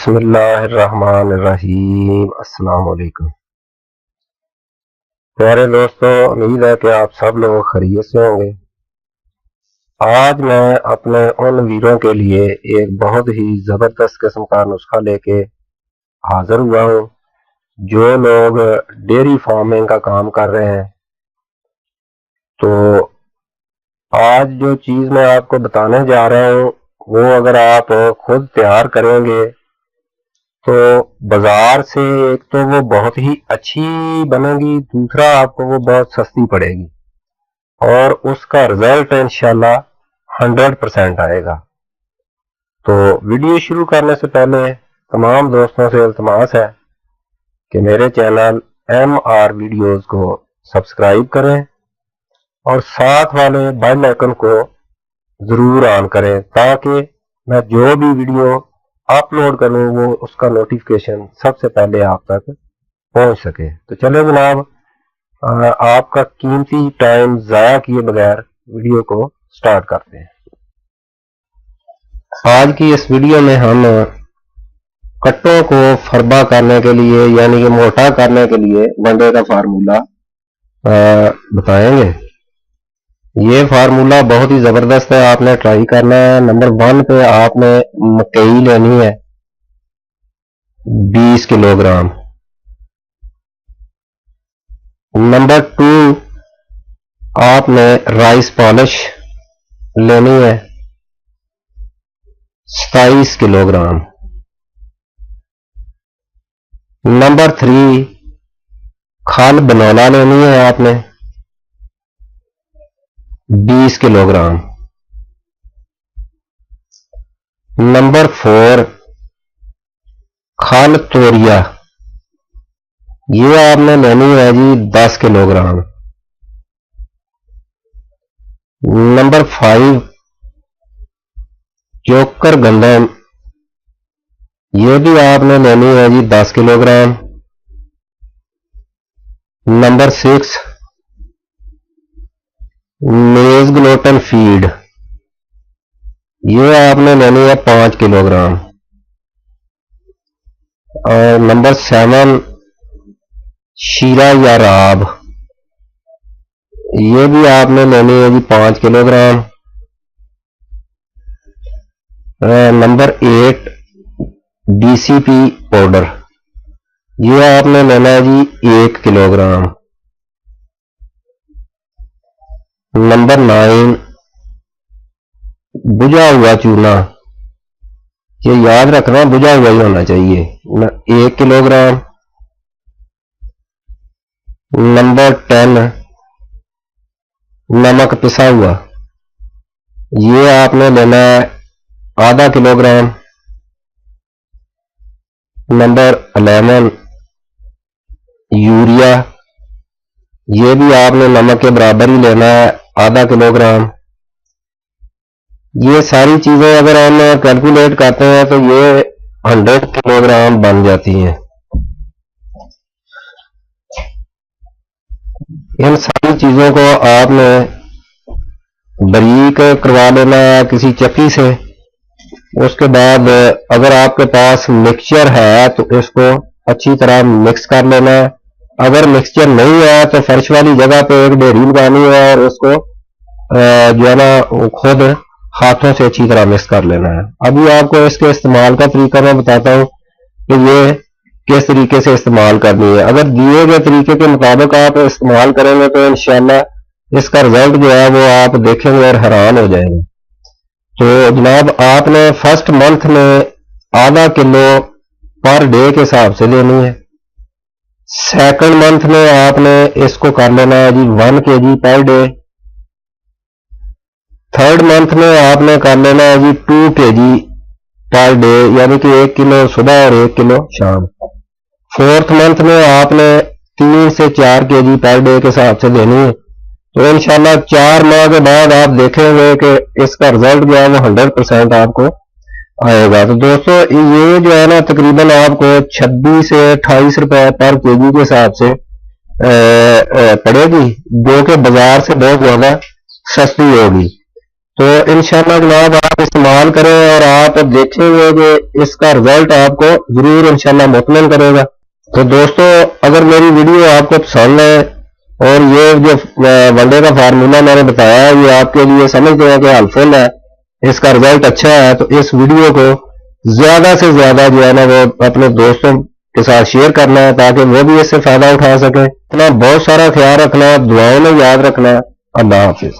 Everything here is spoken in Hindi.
बिस्मिल्लाहिर्रहमानिर्रहीम। अस्सलाम वालेकुम। प्यारे दोस्तों, उम्मीद है कि आप सब लोग खैरियत से होंगे। आज मैं अपने उन वीरों के लिए एक बहुत ही ज़बरदस्त किस्म का नुस्खा लेके हाजिर हुआ हूँ जो लोग डेयरी फार्मिंग का काम कर रहे हैं। तो आज जो चीज़ मैं आपको बताने जा रहा हूँ वो अगर आप खुद तैयार करेंगे तो बाजार से एक तो वो बहुत ही अच्छी बनेगी, दूसरा आपको वो बहुत सस्ती पड़ेगी और उसका रिजल्ट इंशाल्लाह 100% आएगा। तो वीडियो शुरू करने से पहले तमाम दोस्तों से इल्तमास है कि मेरे चैनल MR वीडियोस को सब्सक्राइब करें और साथ वाले बेल आइकन को ज़रूर ऑन करें ताकि मैं जो भी वीडियो अपलोड करूं वो उसका नोटिफिकेशन सबसे पहले आप तक पहुंच सके। तो चलो जनाब, आपका कीमती टाइम ज़ाया किए बगैर वीडियो को स्टार्ट करते हैं। आज की इस वीडियो में हम कट्टों को फरबा करने के लिए यानी कि मोटा करने के लिए वंडे का फार्मूला बताएंगे। ये फार्मूला बहुत ही ज़बरदस्त है, आपने ट्राई करना है। नंबर 1 पे आपने मकई लेनी है 20 किलोग्राम। नंबर 2 आपने राइस पॉलिश लेनी है 27 किलोग्राम। नंबर 3 खाल बनौला लेनी है आपने 20 किलोग्राम। नंबर 4 खाल तोरिया, ये आपने लेनी है जी 10 किलोग्राम। नंबर 5 चोकर गंदम, ये भी आपने लेनी है जी 10 किलोग्राम। नंबर 6 मेज ग्लूटेन फीड, ये आपने लेनी है 5 किलोग्राम। और नंबर 7 शीरा या राब, ये भी आपने लेनी है जी 5 किलोग्राम। नंबर 8 DCP पाउडर, ये आपने लेना है जी 1 किलोग्राम। नंबर 9 बुझा हुआ चूना, ये याद रखना बुझा हुआ ही होना चाहिए 1 किलोग्राम। नंबर 10 नमक पिसा हुआ, ये आपने लेना है आधा किलोग्राम। नंबर 11 यूरिया, ये भी आपने नमक के बराबर ही लेना है आधा किलोग्राम। ये सारी चीजें अगर हम कैलकुलेट करते हैं तो ये 100 किलोग्राम बन जाती हैं। इन सारी चीजों को आपने बारीक करवा लेना है किसी चक्की से। उसके बाद अगर आपके पास मिक्सचर है तो इसको अच्छी तरह मिक्स कर लेना है। अगर मिक्सचर नहीं है तो फर्श वाली जगह पे एक ढेरी लगानी है और उसको जो है ना खुद हाथों से अच्छी तरह मिक्स कर लेना है। अभी आपको इसके इस्तेमाल का तरीका मैं बताता हूँ कि ये किस तरीके से इस्तेमाल करनी है। अगर दिए गए तरीके के मुताबिक आप इस्तेमाल करेंगे तो इंशाल्लाह इसका रिजल्ट जो है वो आप देखेंगे और हैरान हो जाएंगे। तो जनाब, आपने फर्स्ट मंथ में आधा किलो पर डे के हिसाब से लेनी है। सेकंड मंथ में आपने इसको कर लेना है जी 1 kg per day. Third month में आपने कर लेना है जी 2 kg पर डे, यानी कि 1 किलो सुबह और 1 किलो शाम। फोर्थ मंथ में आपने 3 से 4 kg पर डे के हिसाब से लेनी है। तो इंशाल्लाह 4 माह के बाद आप देखेंगे कि इसका रिजल्ट जो है वो 100% आपको आएगा। तो दोस्तों, ये जो है ना तकरीबन आपको 26 से 28 रुपए पर केजी के हिसाब से पड़ेगी, जो कि बाजार से बहुत ज्यादा सस्ती होगी। तो इंशाल्लाह जनाब आप इस्तेमाल करें और आप देखेंगे कि इसका रिजल्ट आपको जरूर इंशाल्लाह मुतमिन करेगा। तो दोस्तों, अगर मेरी वीडियो आपको पसंद है और ये जो वनडे का फार्मूला मैंने बताया है ये आपके लिए समझते हैं कि हेल्पफुल है, इसका रिजल्ट अच्छा है, तो इस वीडियो को ज्यादा से ज्यादा जो है ना वो अपने दोस्तों के साथ शेयर करना है ताकि वो भी इससे फायदा उठा सके। अपना बहुत सारा ख्याल रखना, दुआओं में याद रखना। अल्लाह हाफिज।